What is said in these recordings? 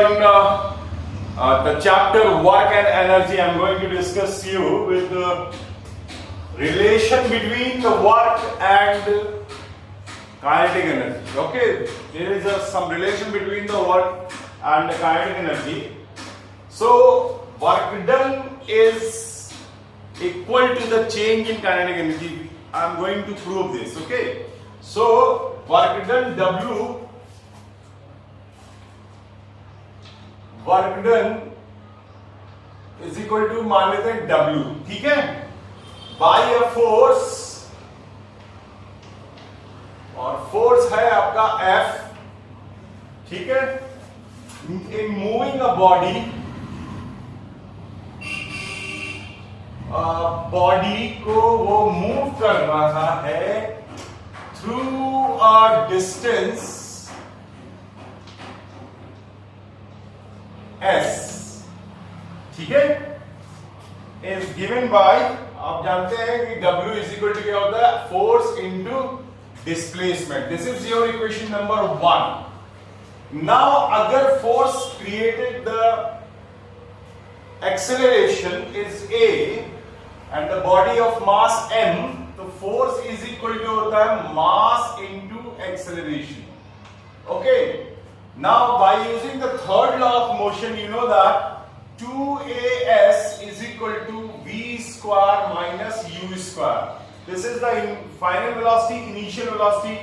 in the chapter work and energy. I'm going to discuss you with the relation between the work and kinetic energy. Okay, there is some relation between the work and the kinetic energy. So work done is equal to the change in kinetic energy. I'm going to prove this. Okay, so work done W, work done is equal to मान लेते हैं W, ठीक है, by a force, और force है आपका F, ठीक है, in moving a body, body को वो मूव कर रहा है थ्रू अ डिस्टेंस S, ठीक है, इज गिवन बाय, आप जानते हैं कि W इज इक्वल टू क्या होता है, force into displacement. This is your equation number 1. Now अगर force created the acceleration is A and the body of mass M, तो फोर्स इज इक्वल टू होता है mass into acceleration. Okay, now by using the third law of motion, you know that 2as is equal to v square minus u square. This is the final velocity, initial velocity,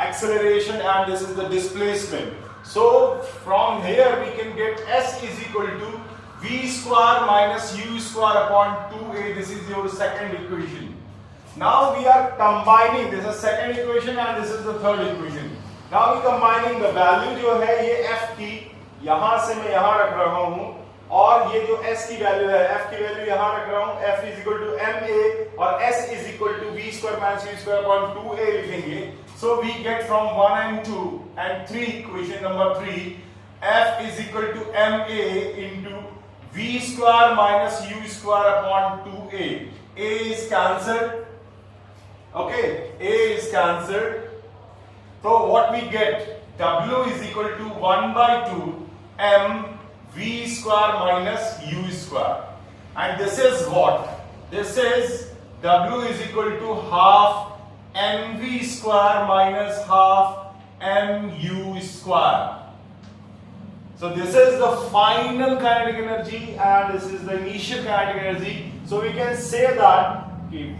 acceleration, and this is the displacement. So from here we can get s is equal to v square minus u square upon 2a. This is your second equation. Now we are combining, this is second equation and this is the third equation. Now we combining the value जो है ये f की, यहां से मैं यहां रख रहा हूं, और ये जो s की वैल्यू है, f की वैल्यू यहां रख रहा हूं, f is equal to ma और s is equal to v square minus u square upon 2a लिखेंगे. So we get from 1 and 2 and 3, equation number 3, f is equal to ma into v square minus u square upon 2a. a is cancelled. Okay, a is cancelled. So what we get, W is equal to 1 by 2 m v square minus u square, and this is what? This is W is equal to half mv square minus half mu square. So this is the final kinetic energy and this is the initial kinetic energy. So we can say that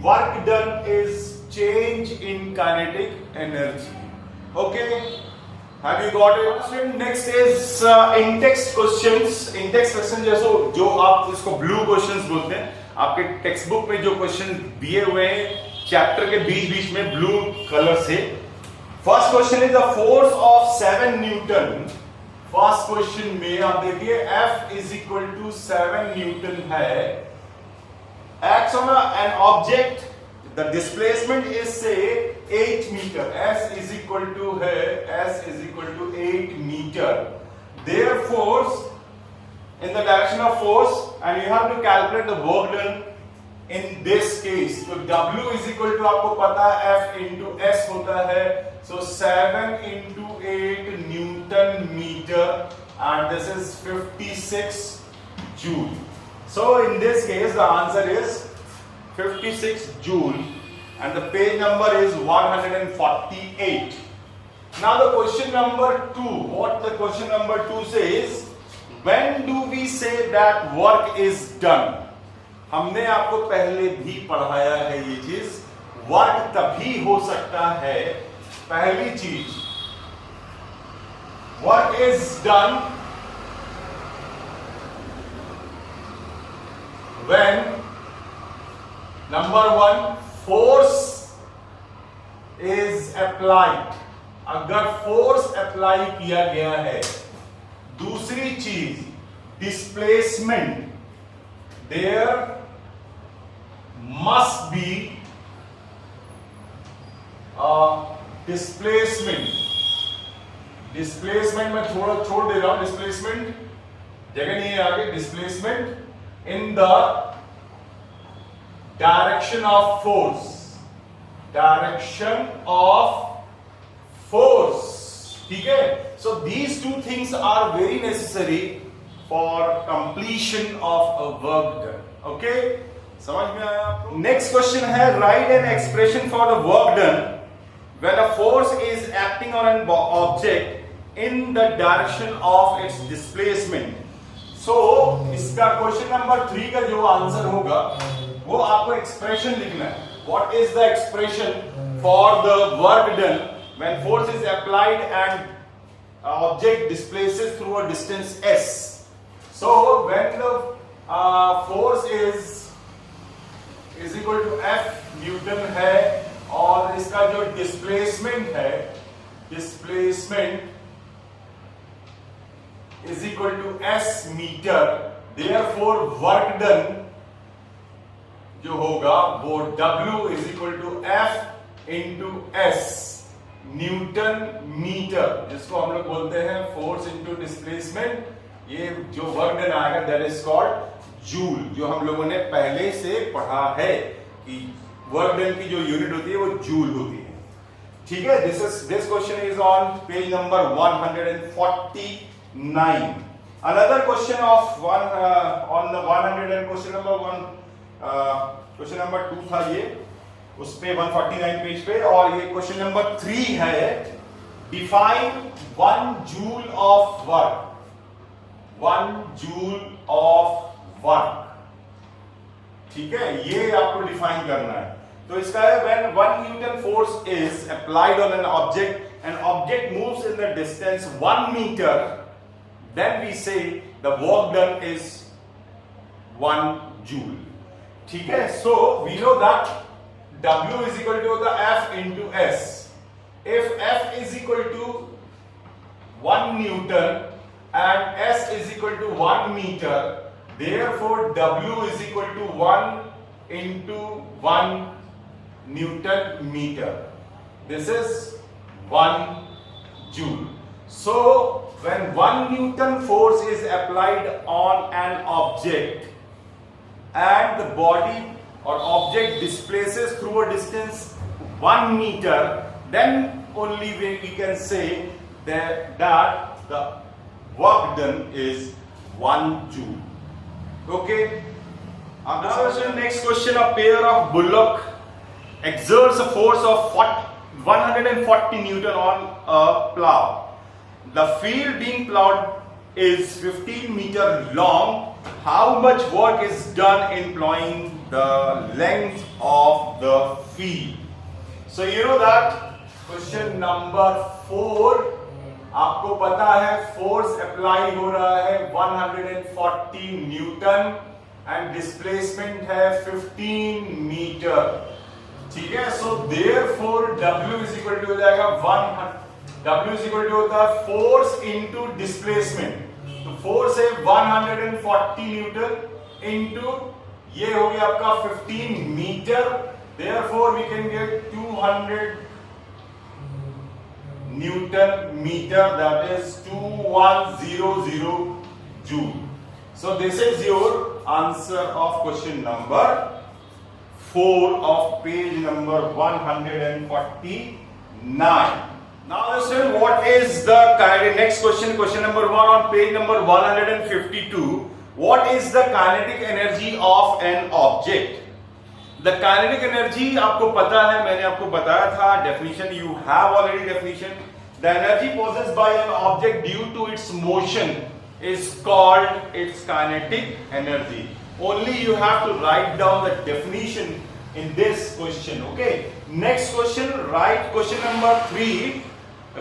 work done is change in kinetic energy. Okay, have you got it? Next is in-text questions. In-text question जैसे जो आप इसको blue questions बोलते हैं, आपके text book में जो question दिए हुए हैं चैप्टर के बीच बीच में ब्लू कलर से. First question is the force of 7 newton. First question में आप देखिए F is equal to 7 newton है. Acts on an object, the displacement is say 8 meter. S is equal to है, S is equal to 8 meter. Therefore, in the direction of force, and you have to calculate the work done in this case. So W is equal to आपको पता है F into S होता है. So 7 into 8 Newton meter, and this is 56 joule. So in this case, the answer is 56 joule, and the page number is 148. Now the question number 2, what the question number 2 says, when do we say that work is done? हमने आपको पहले भी पढ़ाया है ये चीज. Work तभी हो सकता है, पहली चीज, work is done when number 1 force is applied, अगर फोर्स अप्लाई किया गया है. दूसरी चीज displacement, there must be displacement. Displacement में थोड़ा छोड़ दे रहा हूं, डिस्प्लेसमेंट जगह नहीं है आगे. Displacement in the direction of force, direction of force. ठीक है, so these two things are very necessary for completion of a work done. Okay, समझ में आया आपको? नेक्स्ट क्वेश्चन है, write an expression for the work done when a force is acting on an object in the direction of its displacement. So इसका question number 3 का जो answer होगा वो आपको एक्सप्रेशन लिखना है। What is the expression for the work done when force is applied and object displaces through a distance s? So when the force is equal to F newton है और इसका जो डिस्प्लेसमेंट है, displacement is equal to s metre, therefore work done जो होगा वो W is equal to F into s newton metre, जिसको हम लोग बोलते हैं फोर्स इनटू डिस्प्लेसमेंट। ये जो वर्क डन आएगा दैट इज कॉल्ड जूल, जो हम लोगों ने पहले से पढ़ा है कि वर्क डन की जो यूनिट होती है वो जूल होती है। ठीक है, this question is on page number 149। Another question of on the 100 and question number 1, question number 2 था ये, उस पे 149 पेज पे, और ये क्वेश्चन नंबर 3 है, define 1 joule of work, 1 joule of work. ठीक है, ये आपको डिफाइन करना है। तो इसका है, when 1 newton force is applied on an object and object moves in the distance 1 metre, then we say the work done is 1 joule. ठीक है, so we know that W is equal to the F into S. If F is equal to 1 Newton and S is equal to 1 meter, therefore W is equal to 1 into 1 Newton meter. This is 1 joule. So when 1 Newton force is applied on an object and the body or object displaces through a distance 1 meter, then only we can say that the work done is 1 joule. Okay, next question, a pair of bullock exerts a force of 140 newton on a plow. The field being plowed is 15 meter long. How much work is done in plowing the length of the field? So you know that question number 4, आपको पता है force apply हो रहा है 140 Newton and displacement है 15 metre. ठीक है, so therefore W is equal to हो जाएगा W इज इक्वल टू होता है फोर्स इनटू डिस्प्लेसमेंट। तो फोर्स है 140 न्यूटन इनटू ये हो गया आपका 15 metre, therefore we can get 200 newton metre, that is 2100 joule. So this is your answer of question number 4 of page number 149। Now listen, what is the next question, question number 1 on page number 152. What is the kinetic energy of an object? The kinetic energy आपको पता है, मैंने आपको बताया था definition, you have already definition. The energy possessed by an object due to its motion is called its kinetic energy. Only you have to write down the definition in this question. Okay. Next question, write question number 3.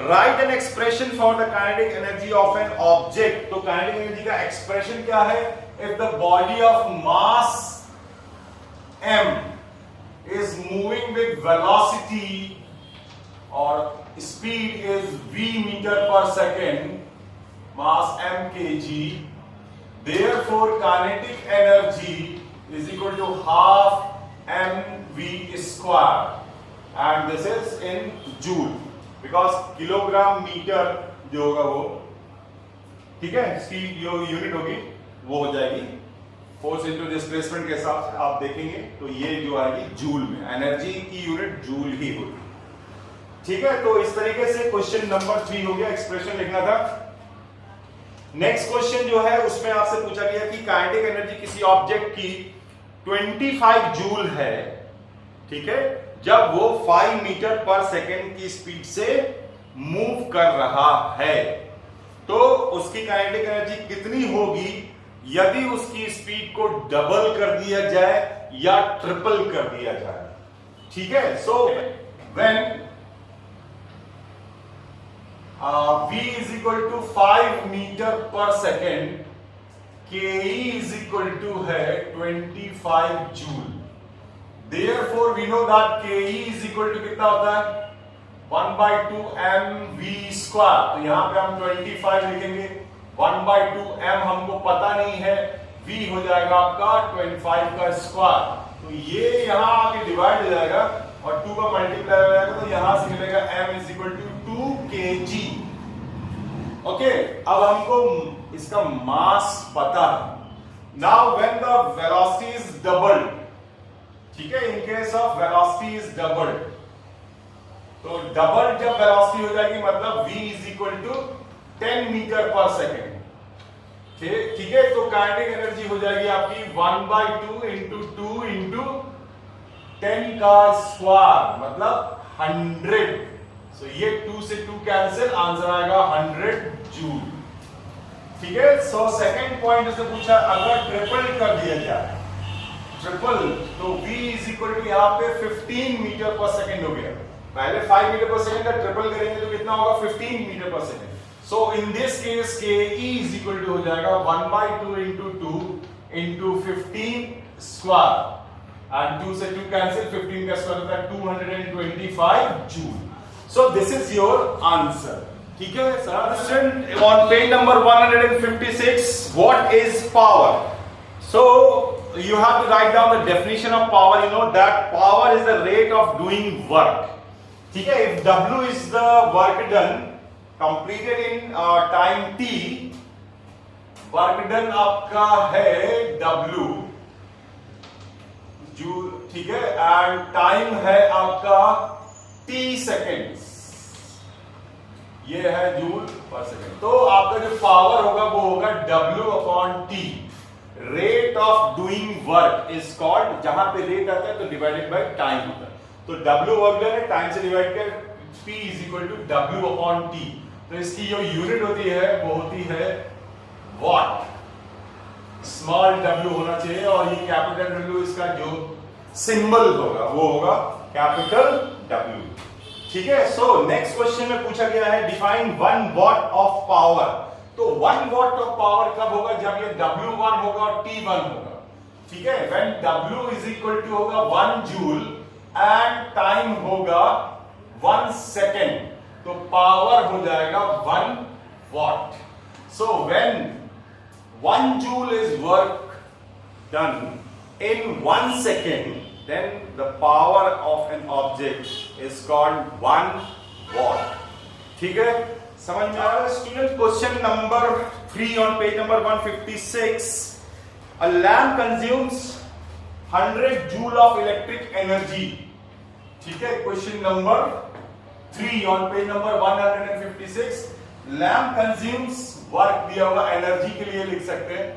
Write an expression for the kinetic energy of an object. तो kinetic energy का expression क्या है? If the body of mass m is moving with velocity or speed is v meter per second, mass m kg, therefore kinetic energy is equal to half mv square, and this is in joule. Because kilogram metre जो होगा वो, ठीक है, इसकी जो unit होगी वो हो जाएगी फोर्स इनटू डिस्प्लेसमेंट के हिसाब से आप देखेंगे तो ये जो आएगी जूल में, एनर्जी की यूनिट जूल ही होगी। ठीक है, तो इस तरीके से क्वेश्चन नंबर 3 हो गया, एक्सप्रेशन लिखना था। नेक्स्ट क्वेश्चन जो है उसमें आपसे पूछा गया कि काइनेटिक एनर्जी किसी ऑब्जेक्ट की 25 जूल है, ठीक है, जब वो 5 मीटर पर सेकेंड की स्पीड से मूव कर रहा है, तो उसकी काइनेटिक एनर्जी कितनी होगी यदि उसकी स्पीड को डबल कर दिया जाए या ट्रिपल कर दिया जाए। ठीक है, so when v is equal to 5 metre पर second, ke is equal to है 25 joule. Therefore we know that ke is equal to कितना होता है 1/2 mv स्क्वायर। तो यहां पे हम 25 लिखेंगे, 1/2 m हमको पता नहीं है, v हो जाएगा आपका 25 का स्क्वायर। तो ये यहां आके डिवाइड हो जाएगा और 2 का मल्टीप्लाई हो जाएगा, तो यहां से मिलेगा m is equal to 2 kg। Okay, अब हमको इसका मास पता है। Now when the velocity is doubled, ठीक है, in case of velocity is doubled, तो डबल जब वेलोसिटी हो जाएगी मतलब v is equal to 10 metre पर सेकेंड। ठीक है, तो काइनेटिक एनर्जी हो जाएगी आपकी 1/2 इंटू 2 इंटू 10 का स्क्वायर मतलब 100। सो ये 2 से 2 कैंसिल, आंसर आएगा 100 जूल। ठीक है, सो सेकंड पॉइंट से पूछा अगर ट्रिपल कर दिया जाए, ट्रिपल, तो v इज इक्वल टू यहां पे 15 मीटर पर सेकेंड हो गया। पहले 5 मीटर पर सेकेंड का ट्रिपल करेंगे तो कितना होगा 15 मीटर पर second. So in this case ke is equal to हो जाएगा 1/2 इंटू 2 इंटू 15 स्क्वायर एंड 2 से 2 कैंसिल, 15 का स्क्वायर होता है 225 joule. So this is your answer. ठीक है sir, on page number 156, what is power? So you have to write down the definition of power. You know that power is the rate of doing work. ठीक है, if W is the work done completed in time t, work done आपका है W joule, ठीक है, and time है आपका t seconds, ये है जूल पर सेकेंड। तो आपका जो पावर होगा वो होगा W upon t। Rate of doing work is called, जहां पे रेट आता है तो डिवाइडेड बाय टाइम होता है, तो W वर्क डन है, टाइम से डिवाइड कर, P is equal to W upon T। तो इसकी जो यूनिट होती है वो होती है वॉट। स्मॉल w होना चाहिए और ये कैपिटल W, इसका जो सिंबल होगा वो होगा कैपिटल W। ठीक है, सो नेक्स्ट क्वेश्चन में पूछा गया है डिफाइन 1 वॉट ऑफ पावर। तो 1 वॉट ऑफ पावर कब होगा? जब ये W1 होगा और T1 होगा। ठीक है, when W is equal to होगा 1 जूल एंड टाइम होगा 1 सेकेंड, तो पावर हो जाएगा 1 what. So when 1 joule is work done in 1 second, then the power of an object is called 1 watt. ठीक है, समझ में आ रहा है student? Question number 3 on page number 156, a lamp consumes 100 joule of electric energy. ठीक है, question number 3 on page number 156, lamp consumes, work दिया होगा, एनर्जी के लिए लिख सकते हैं।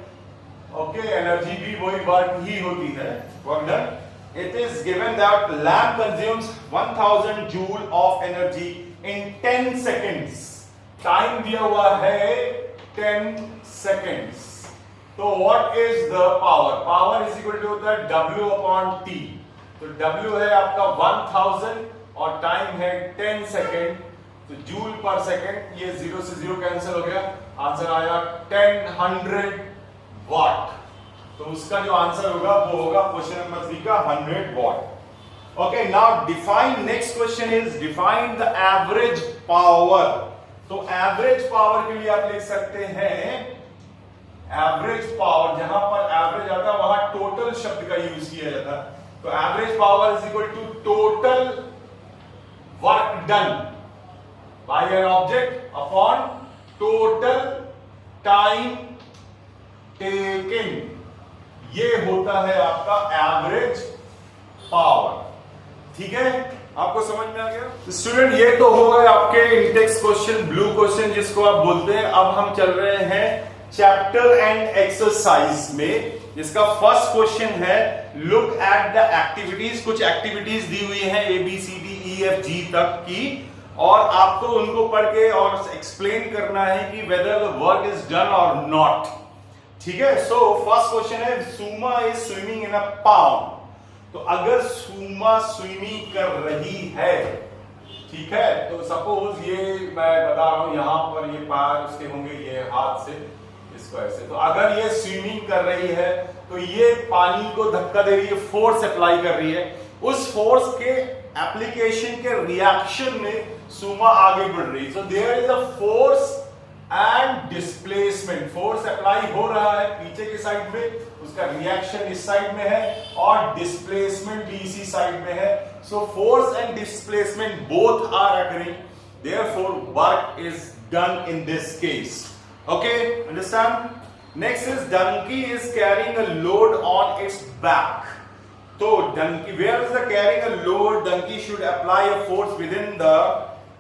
ओके, एनर्जी भी वही वर्क ही होती है, work done. It is given that lamp consumes 1000 joule of energy in 10 seconds. Time दिया हुआ है 10 सेकेंड्स। तो what is the power? Power is equal to होता है W अपॉन T। तो W है आपका 1000 और टाइम है 10 सेकेंड, तो जूल पर सेकेंड, ये 0 से 0 कैंसिल हो गया, आंसर आया 1000 वॉट। तो उसका जो आंसर होगा वो होगा क्वेश्चन नंबर 3 का 100 what. Okay, now define, next question is define the average power. तो एवरेज पावर के लिए आप लिख सकते हैं एवरेज पावर, जहां पर एवरेज आता है वहां टोटल शब्द का यूज किया जाता है। तो average power is equal to total work done by an object upon total time taking, ये होता है आपका एवरेज पावर। ठीक है, आपको समझ में आ गया स्टूडेंट? ये तो हो गए आपके इंटेक्स क्वेश्चन, ब्लू क्वेश्चन जिसको आप बोलते हैं। अब हम चल रहे हैं चैप्टर एंड एक्सरसाइज में, जिसका फर्स्ट क्वेश्चन है लुक एट द एक्टिविटीज। कुछ एक्टिविटीज दी हुई हैं ABCDEFG तक की, और आपको उनको पढ़ के और एक्सप्लेन करना है कि whether the work is done और नॉट। ठीक है, सो फर्स्ट क्वेश्चन है Suma is swimming in a pound. तो अगर सुमा स्विमिंग कर रही है, ठीक है, तो सपोज ये मैं बता रहा हूं, यहां पर ये पैर उसके होंगे, ये हाथ से इसको ऐसे। तो अगर ये स्विमिंग कर रही है तो ये पानी को धक्का दे रही है, फोर्स अप्लाई कर रही है। उस फोर्स के एप्लीकेशन के रिएक्शन में सुमा आगे बढ़ रही है। So there is a force and displacement. Force apply हो रहा है पीछे की साइड में, उसका रिएक्शन इस साइड में है, और डिस्प्लेसमेंट भी इसी साइड में है। So force and displacement both are occurring, therefore work is done in this case. Okay, understand? Next is donkey is carrying a load on its back. तो donkey, where is the carrying a load, donkey should apply a force within the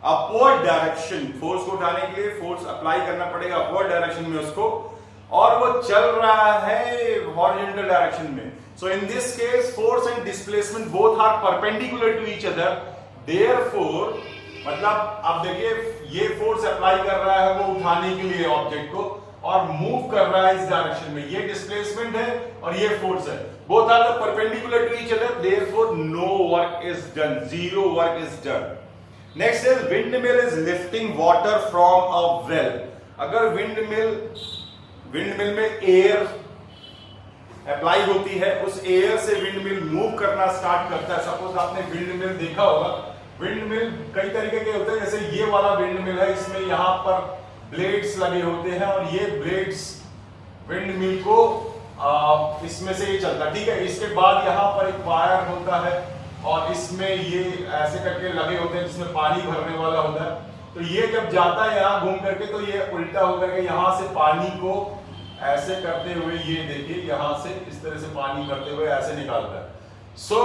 upward direction. Force को उठाने के लिए force apply करना पड़ेगा upward direction में उसको, और वो चल रहा है हॉरिजॉन्टल डायरेक्शन में। So in this case force and displacement both are perpendicular to each other, therefore मतलब अब देखिए ये फोर्स अप्लाई कर रहा है वो उठाने के लिए ऑब्जेक्ट को, और मूव कर रहा है इस डायरेक्शन में। ये डिस्प्लेसमेंट है और ये फोर्स है, both are perpendicular to each other, therefore no work is done, zero work is done. Next is windmill is lifting water from a well. अगर विंडमिल में एयर अप्लाई होती है, उस एयर से विंडमिल मूव करना start करता है। Suppose आपने विंडमिल देखा होगा, विंडमिल कई तरीके के होते हैं, जैसे ये वाला विंडमिल है, इसमें यहां पर ब्लेड्स लगे होते हैं, और ये ब्लेड्स विंडमिल को इसमें से ये चलता है, ठीक है। इसके बाद यहां पर एक वायर होता है, और इसमें ये ऐसे करके लगे होते हैं जिसमें पानी भरने वाला होता है। तो ये जब जाता है यहां घूम करके, तो ये उल्टा होकर के यहां से पानी को ऐसे करते हुए, ये देखिए यहां से इस तरह से पानी भरते हुए ऐसे निकालता है। सो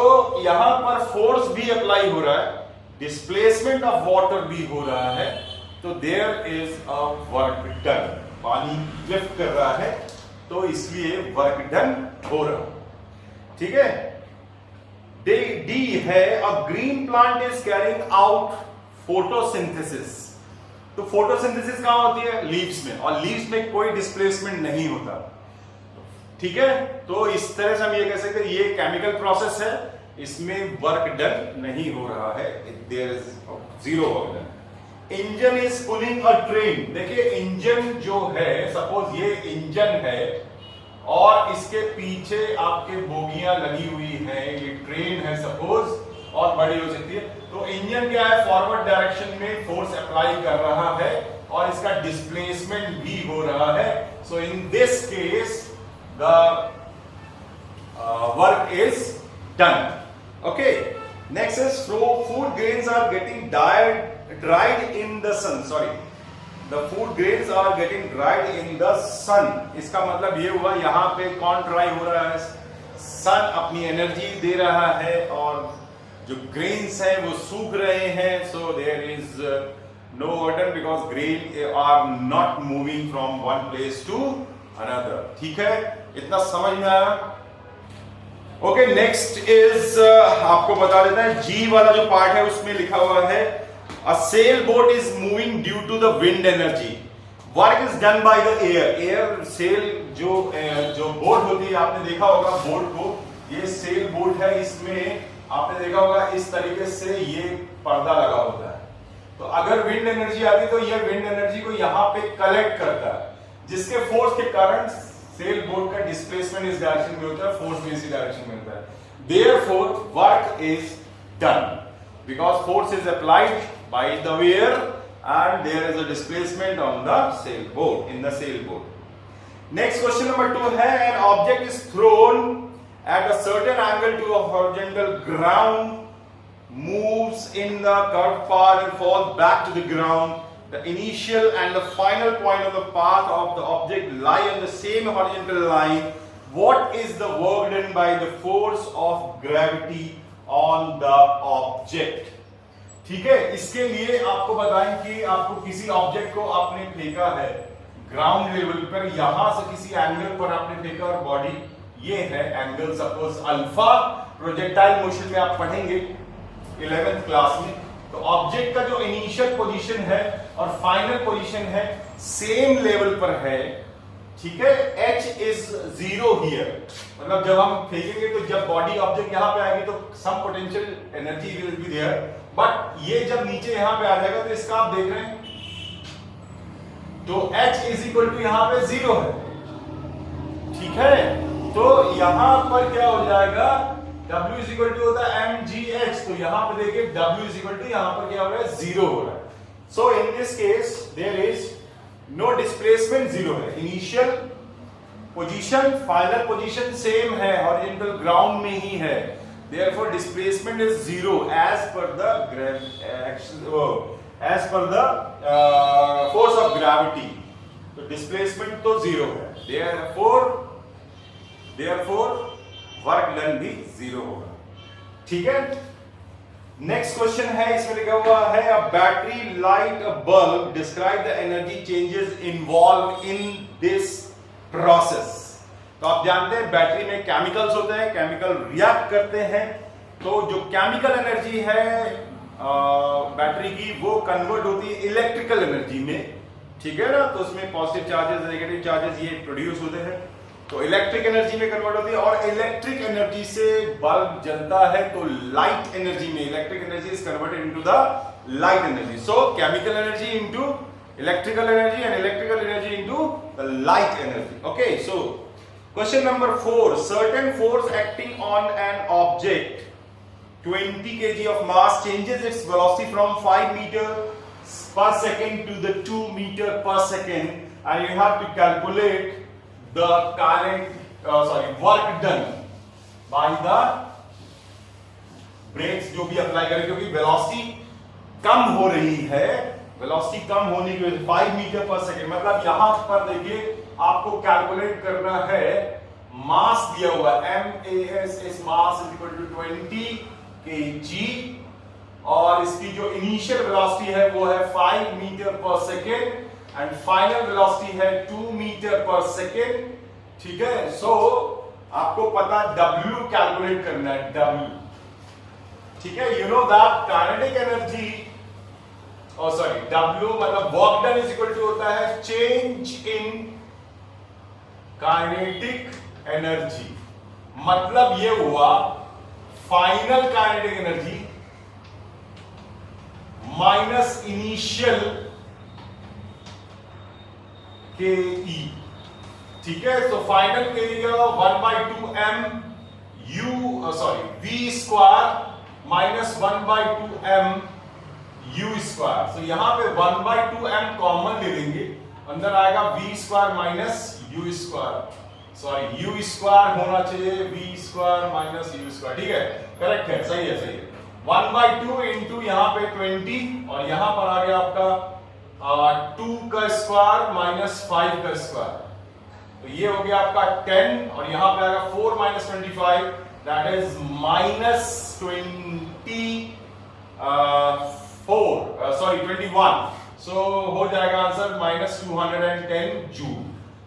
यहां पर फोर्स भी अप्लाई हो रहा है, डिस्प्लेसमेंट ऑफ वाटर भी हो रहा है, तो there is a work done. पानी लिफ्ट कर रहा है तो इसलिए वर्क डन हो रहा, ठीक है। डी है a green plant is carrying out photosynthesis. तो फोटोसिंथेसिस कहां होती है? लीव्स में, और लीव्स में कोई डिस्प्लेसमेंट नहीं होता, ठीक है। तो इस तरह से हम ये कह सकते हैं ये केमिकल प्रोसेस है, इसमें वर्क डन नहीं हो रहा है, there is zero work done. Engine is pulling a train. देखिए इंजन जो है, सपोज ये इंजन है और इसके पीछे आपके बोगियां लगी हुई हैं, ये ट्रेन है सपोज, और बड़ी हो सकती है। तो इंजन क्या है, फॉरवर्ड डायरेक्शन में फोर्स अप्लाई कर रहा है, और इसका डिस्प्लेसमेंट भी हो रहा है। So in this case the work is done. Okay, next is food grains are getting dried in the sun. Sorry, the food grains are getting dried in the sun. इसका मतलब ये हुआ यहाँ पे कौन ड्राई हो रहा है? सन अपनी एनर्जी दे रहा है, और जो ग्रेन्स हैं वो सूख रहे हैं। So there is no work because grain are not moving from one place to another. ठीक है, इतना समझ में आया? ओके, नेक्स्ट इज आपको बता देता है जी वाला जो पार्ट है उसमें लिखा हुआ है A sailboat is moving due to the wind energy. Work is done by the air. Air sail जो बोट होती है, आपने देखा होगा बोट को, ये सेल बोट है, इसमें आपने देखा होगा इस तरीके से ये पर्दा लगा होता है। तो अगर विंड एनर्जी आती है तो ये विंड एनर्जी को यहाँ पे कलेक्ट करता है, जिसके फोर्स के कारण सेल बोट का डिस्प्लेसमेंट इस डायरेक्शन में होता है, फोर्स भी इसी डायरेक्शन में होता है। Therefore, work is done because force is applied by the wear and there is a displacement on the sailboat, in the sailboat. Next question number 2 है an object is thrown at a certain angle to a horizontal ground, moves in the curved path and falls back to the ground. The initial and the final point of the path of the object lie on the same horizontal line. What is the work done by the force of gravity on the object? ठीक है, इसके लिए आपको बताएं कि आपको किसी object को आपने फेंका है ग्राउंड लेवल पर, यहां से किसी एंगल पर आपने फेंका और बॉडी ये है angle suppose alpha. Projectile motion में आप पढ़ेंगे 11th क्लास में। तो ऑब्जेक्ट का जो इनिशियल पोजीशन है और फाइनल पोजीशन है सेम लेवल पर है, ठीक है। h इज 0 हियर, मतलब जब हम फेंकेंगे तो जब बॉडी ऑब्जेक्ट यहां पे आएगी तो some potential energy will be there, but ये जब नीचे यहां पे आ जाएगा तो इसका आप देख रहे हैं तो h इज इक्वल टू यहां पे 0 है, ठीक है। तो यहां पर क्या हो जाएगा, W इज इक्वल टू होता है mgh, तो यहां पे देखिए W इज इक्वल टू यहां पर क्या हो रहा है 0 हो रहा है। So in this case there is no displacement, 0 है। Initial position final position same है, हॉरिजॉन्टल ग्राउंड में ही है, therefore displacement is 0 as per the force of gravity. तो डिस्प्लेसमेंट तो 0 है, देयरफॉर वर्क डन भी 0 होगा, ठीक है। नेक्स्ट क्वेश्चन है, इसमें लिखा हुआ है a battery light a bulb, describe the energy changes involve in this process. तो आप जानते हैं बैटरी में केमिकल्स होते हैं, केमिकल रिएक्ट करते हैं, तो जो केमिकल एनर्जी है बैटरी की वो कन्वर्ट होती है इलेक्ट्रिकल एनर्जी में, ठीक है ना। तो उसमें पॉजिटिव चार्जेस नेगेटिव चार्जेस ये प्रोड्यूस होते हैं, तो इलेक्ट्रिक एनर्जी में कन्वर्ट होती है और इलेक्ट्रिक एनर्जी से बल्ब जलता है, तो लाइट एनर्जी में electric energy is converted into the light energy. So chemical energy into electrical energy and electrical energy into the light energy. Okay, so question number 4, certain force acting on an object 20 kg of mass changes its velocity from 5 meter per second to the 2 meter per second, and you have to calculate the work done by the brakes जो भी apply करें, क्योंकि velocity कम हो रही है, velocity कम होने की वजह से 5 मीटर पर सेकेंड, मतलब यहां पर देखिए आपको कैलकुलेट करना है, मास दिया हुआ MAS इस mass is equal to 20 kg और इसकी जो इनिशियल वेलोसिटी है वो है 5 मीटर पर सेकेंड एंड फाइनल वेलोसिटी है 2 मीटर पर सेकेंड, ठीक है। सो आपको पता W कैलकुलेट करना है, W, ठीक है। You know that kinetic energy W मतलब work done is equal to होता है चेंज इन काइनेटिक एनर्जी, मतलब ये हुआ final kinetic energy minus initial K E, ठीक है। तो फाइनल के लिए 1/2 m v square minus 1/2 m u square. तो यहां पे 1/2 m कॉमन ले लेंगे, अंदर आएगा v square minus u square, u square होना चाहिए v square minus u square, ठीक है, करेक्ट है, सही है, सही है। 1/2 इंटू यहां पे 20 और यहां पर आ गया आपका 2 का स्क्वायर माइनस 5 का स्क्वायर, तो ये हो गया आपका 10 और यहां पे आएगा 4 माइनस 25 दैट इज माइनस 21, सो हो जाएगा आंसर माइनस 210 जूल।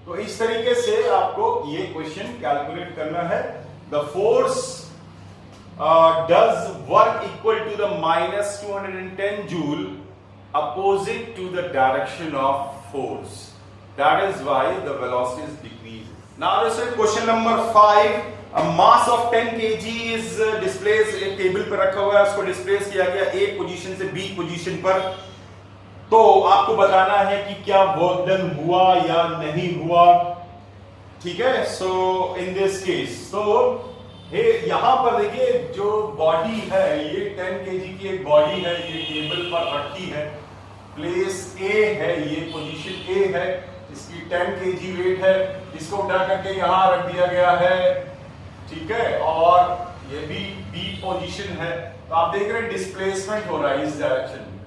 तो इस तरीके से आपको ये क्वेश्चन कैलकुलेट करना है। The force does work equal to the minus 210 joule opposite to the direction of force. That is why the velocity is decreased. Now let's say question number 5. A mass of 10 kg is displaced, एक table पर रखा हुआ है, उसको displace किया गया A position से B position पर, तो आपको बताना है कि क्या वर्क डन हुआ या नहीं हुआ, ठीक है। सो इन दिस केस तो यहां पर देखिए जो बॉडी है ये 10 kg की एक बॉडी है, ये टेबल पर रखी है, प्लेस A है, ये पोजीशन A है, इसकी 10 kg वेट है, इसको उठा करके यहां रख दिया गया है, ठीक है, और ये भी B पोजीशन है। तो आप देख रहे हैं डिस्प्लेसमेंट हो रहा है इस डायरेक्शन में,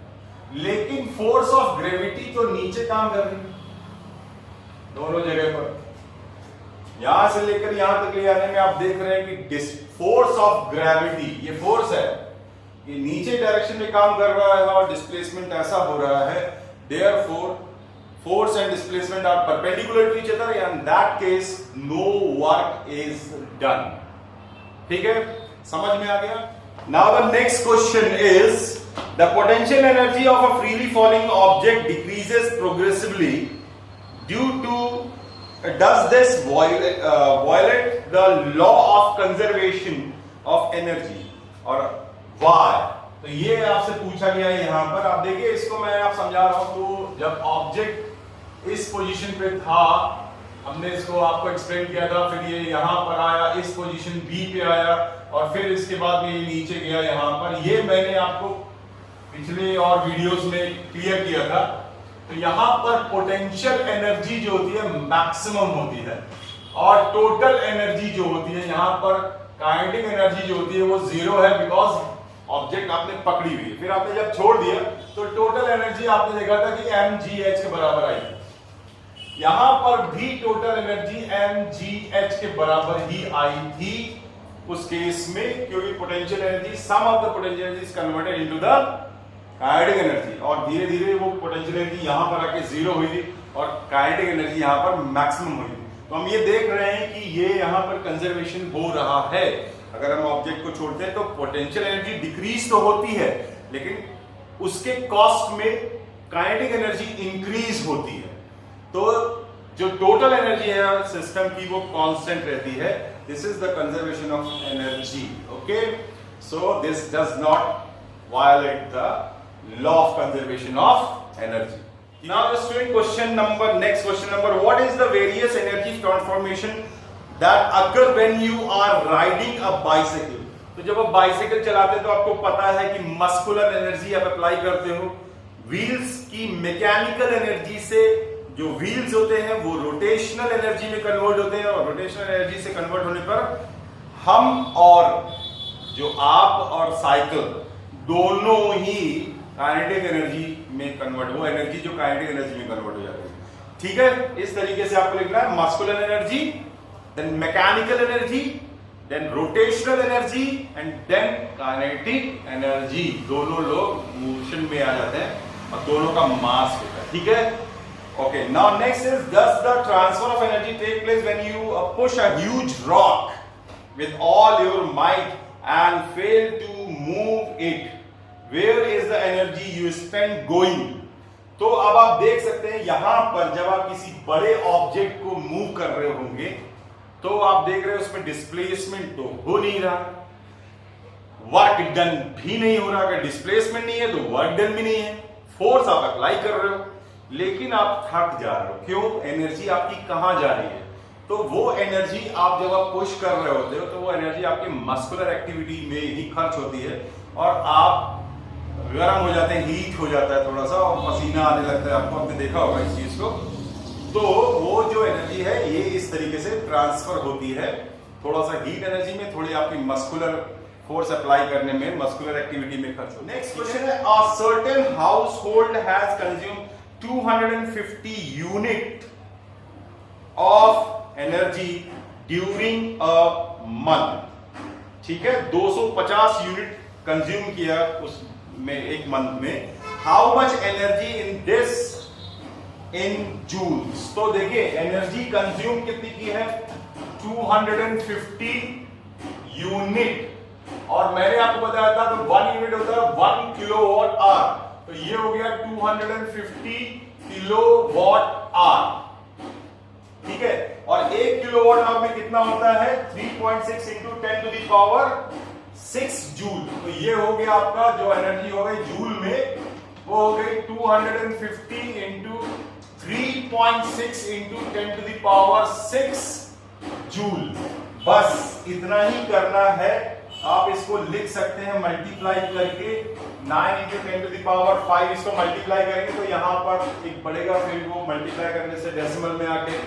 लेकिन फोर्स ऑफ ग्रेविटी तो नीचे काम कर रही है दोनों जगह पर। यहां से लेकर यहां तक ले आने में आप देख रहे हैं कि फोर्स ऑफ ग्रेविटी, ये फोर्स है, ये नीचे डायरेक्शन में काम कर रहा है और डिस्प्लेसमेंट ऐसा हो रहा है, therefore force and displacement are perpendicular to each other, and in that case no work is done. ठीक है, समझ में आ गया? Now the next question is the potential energy of a freely falling object decreases progressively due to does this violate the law of conservation of energy और why? तो ये आपसे पूछा गया है यहां पर। आप देखिए, इसको मैं आप समझा रहा हूं। तो जब ऑब्जेक्ट इस पोजीशन पे था, हमने इसको आपको एक्सप्लेन किया था, फिर ये यहां पर आया, इस पोजीशन बी पे आया, और फिर इसके बाद में ये नीचे गया यहां पर। ये मैंने आपको पिछले और वीडियोस में क्लियर किया था। तो यहां पर पोटेंशियल एनर्जी जो होती है मैक्सिमम होती है, और टोटल एनर्जी जो होती है यहां पर काइनेटिक एनर्जी जो होती है वो 0 है, बिकॉज ऑब्जेक्ट आपने पकड़ी हुई है। फिर आपने जब छोड़ दिया तो टोटल एनर्जी आपने देखा था कि mgh के बराबर आई थी। यहां पर भी टोटल एनर्जी mgh के बराबर ही आई थी उस केस में, क्योंकि potential energy, some of the potential energy is converted into the kinetic energy, और धीरे धीरे वो पोटेंशियल एनर्जी यहां पर आके 0 हुई थी और काइनेटिक एनर्जी यहां पर मैक्सिमम हुई थी। तो हम ये देख रहे हैं कि ये यहां पर कंजर्वेशन हो रहा है। अगर हम ऑब्जेक्ट को छोड़ते हैं तो पोटेंशियल एनर्जी डिक्रीज तो होती है, लेकिन उसके कॉस्ट में काइनेटिक एनर्जी इंक्रीज होती है। तो जो टोटल एनर्जी है सिस्टम की वो कांस्टेंट रहती है। This is the conservation of energy. Okay, so this does not violate the law of conservation of energy. Now the student question number, next question number, what is the various energy transformation that occur when you are riding a bicycle? तो जब आप bicycle चलाते हैं तो आपको पता है कि मस्कुलर एनर्जी आप अप्लाई करते हो, व्हील्स की मैकेनिकल एनर्जी से जो व्हील्स होते हैं वो रोटेशनल एनर्जी में कन्वर्ट होते हैं, और रोटेशनल एनर्जी से कन्वर्ट होने पर हम और जो आप और साइकिल दोनों ही काइनेटिक एनर्जी में कन्वर्ट, वो एनर्जी जो काइनेटिक एनर्जी में कन्वर्ट हो जाती है। ठीक है, इस तरीके से आपको लिखना है, muscular energy, then mechanical energy, then rotational energy, and then kinetic energy. दोनों लोग मोशन में आ जाते हैं और दोनों का मास होता है। ठीक है, okay. Now next is, does the transfer of energy take place when you push a huge rock with all your might and fail to move it? Where is the energy you spend going? तो अब आप देख सकते हैं यहां पर जब आप किसी बड़े ऑब्जेक्ट को मूव कर रहे होंगे तो आप देख रहे हो उसमें डिस्प्लेसमेंट तो हो नहीं रहा, वर्क डन भी नहीं हो रहा। अगर डिस्प्लेसमेंट नहीं है तो वर्क डन भी नहीं है, फोर्स आप अप्लाई कर रहे हो लेकिन आप थक जा रहे हो। क्यों? एनर्जी आपकी कहां जा रही है? तो वो एनर्जी आप जब आप पुश कर रहे होते हो तो वो एनर्जी आपकी मस्कुलर एक्टिविटी में ही खर्च होती है, और आप गर्म हो जाते हैं, हीट हो जाता है थोड़ा सा, और पसीना आने लगता है। आपको आपने देखा होगा इस चीज को। तो वो जो एनर्जी है ये इस तरीके से ट्रांसफर होती है, थोड़ा सा हीट एनर्जी में, थोड़ी आपकी मस्कुलर फोर्स अप्लाई करने में, मस्कुलर एक्टिविटी में खर्च होती है। नेक्स्ट क्वेश्चन है, a certain household has consume 250 unit of energy during a month. ठीक है, 250 यूनिट कंज्यूम किया उस में एक मंथ में। How much energy in this in joules? तो देखिए एनर्जी कंज्यूम कितनी की है, 250 यूनिट, और मैंने आपको बताया था तो 1 यूनिट होता है 1 किलोवाट आवर। तो ये हो गया 250 किलोवाट आवर। ठीक है, और 1 किलोवाट आवर में कितना होता है, 3.6 into 10 to the power 6 joule. तो ये हो गया आपका जो एनर्जी हो गई जूल में, वो हो गई 250 into 3.6 into 10 to the power 6 joule. बस इतना ही करना है। आप इसको लिख सकते हैं मल्टीप्लाई करके, 9 इंटू 10 टू द पावर 5, इसको मल्टीप्लाई करेंगे तो यहाँ पर एक बढ़ेगा, फिर वो मल्टीप्लाई करने से डेसिमल में आके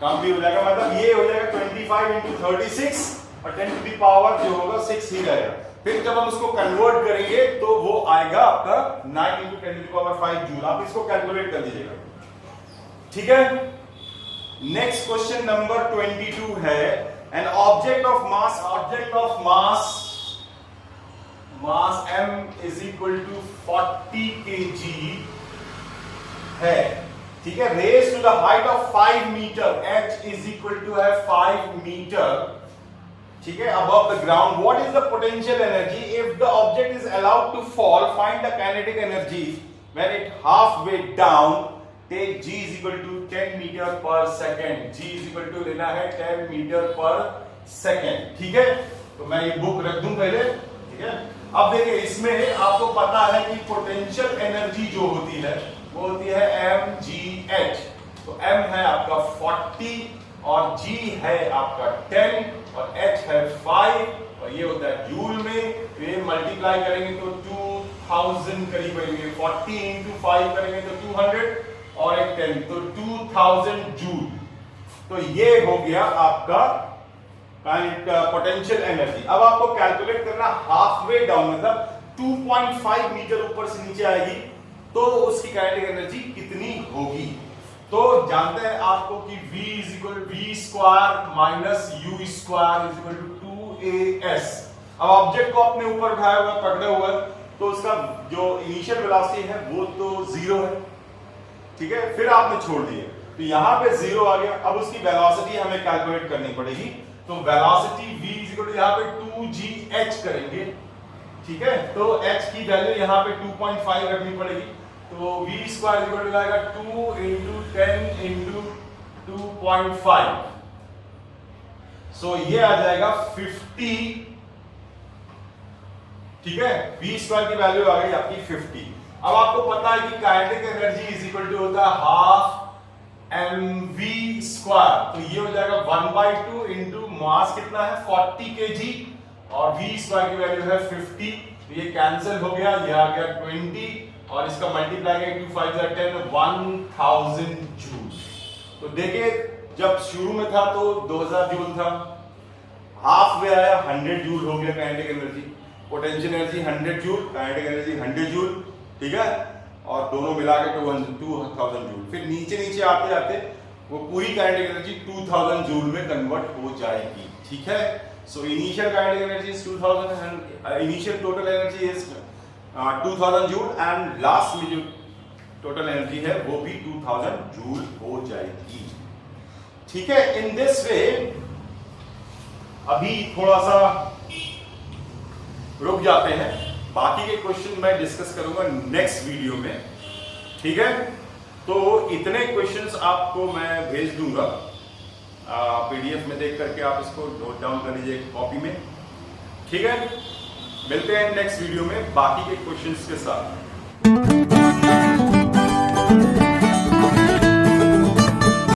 कम भी हो जाएगा। मतलब ये हो जाएगा 25 इंटू 36 और 10 टू द पावर जो होगा 6 ही रहेगा। फिर जब हम उसको कन्वर्ट करेंगे तो वो आएगा आपका 9 into 10 to the power 5 joule. आप इसको कैलकुलेट कर लीजिएगा। ठीक है, नेक्स्ट क्वेश्चन नंबर 22 है, an object of mass mass m is equal to 40 kg है, ठीक है। Raise to the height of 5 metre, h is equal to है 5 मीटर, ठीक है, above the ground. What is the potential energy if the object is allowed to fall? Find the kinetic energy when it halfway down. Take g is equal to 10 meter per second. g is equal to लेना है 10 meter per second, ठीक है। तो मैं ये book रख दूं पहले, ठीक है। अब देखिए इसमें आपको पता है कि पोटेंशियल एनर्जी जो होती है वो होती है mgh। तो m है आपका 40 और g है आपका 10 और h है 5 और ये होता है जूल में। तो ये मल्टीप्लाई करेंगे तो 2000 करीब आएंगे, 40 into 5 करेंगे तो 200 और एक 10 तो 2000 जूल। तो ये हो गया आपका पोटेंशियल एनर्जी। अब आपको कैलकुलेट करना हाफ वे डाउन, मतलब 2.5 मीटर ऊपर से नीचे आएगी तो उसकी काइनेटिक एनर्जी कितनी होगी। तो जानते हैं आपको कि v is equal v square minus u square is equal to 2as। अब ऑब्जेक्ट को अपने ऊपर उठाया हुआ पकड़े हुए तो उसका जो इनिशियल वेलोसिटी है वो तो 0 है, ठीक है। फिर आपने छोड़ दिए तो यहां पे 0 आ गया। अब उसकी वेलोसिटी हमें कैलकुलेट करनी पड़ेगी। तो velocity v is equal to यहां पे 2gh करेंगे, ठीक है। तो h की वैल्यू यहां पे 2.5 रखनी पड़ेगी। तो v square is equal to आएगा 2 into 10 into 2.5। सो ये आ जाएगा 50, ठीक है। v स्क्वायर की वैल्यू आ गई आपकी 50। अब आपको पता है कि kinetic energy is equal to होता है हाफ mv स्क्वायर। तो ये हो जाएगा 1/2 इंटू मास कितना है 40 kg और v स्क्वायर की वैल्यू है 50। तो ये कैंसिल हो गया, ये आ गया 20 और इसका मल्टीप्लाई करेंगे 2 5 10 1000 जूल। तो देखिए जब शुरू में था तो 2000 जूल था, हाफ वे आया 100 जूल हो गया kinetic energy. Potential energy 100 joule, kinetic energy 100 joule, ठीक है। और दोनों मिला के 2000 जूल। फिर नीचे नीचे आते आते वो पूरी काइनेटिक एनर्जी 2000 जूल में कन्वर्ट हो जाएगी, ठीक है। So initial kinetic energy is 2000 and initial total energy is 2000 joule and last में जो टोटल एनर्जी है वो भी 2000 जूल हो जाएगी, ठीक है। इन दिस वे अभी थोड़ा सा रुक जाते हैं, बाकी के क्वेश्चन मैं डिस्कस करूंगा नेक्स्ट वीडियो में, ठीक है। तो इतने क्वेश्चंस आपको मैं भेज दूंगा पीडीएफ में, देख करके आप इसको नोट डाउन कर लीजिए कॉपी में, ठीक है। मिलते हैं नेक्स्ट वीडियो में बाकी के क्वेश्चंस के साथ।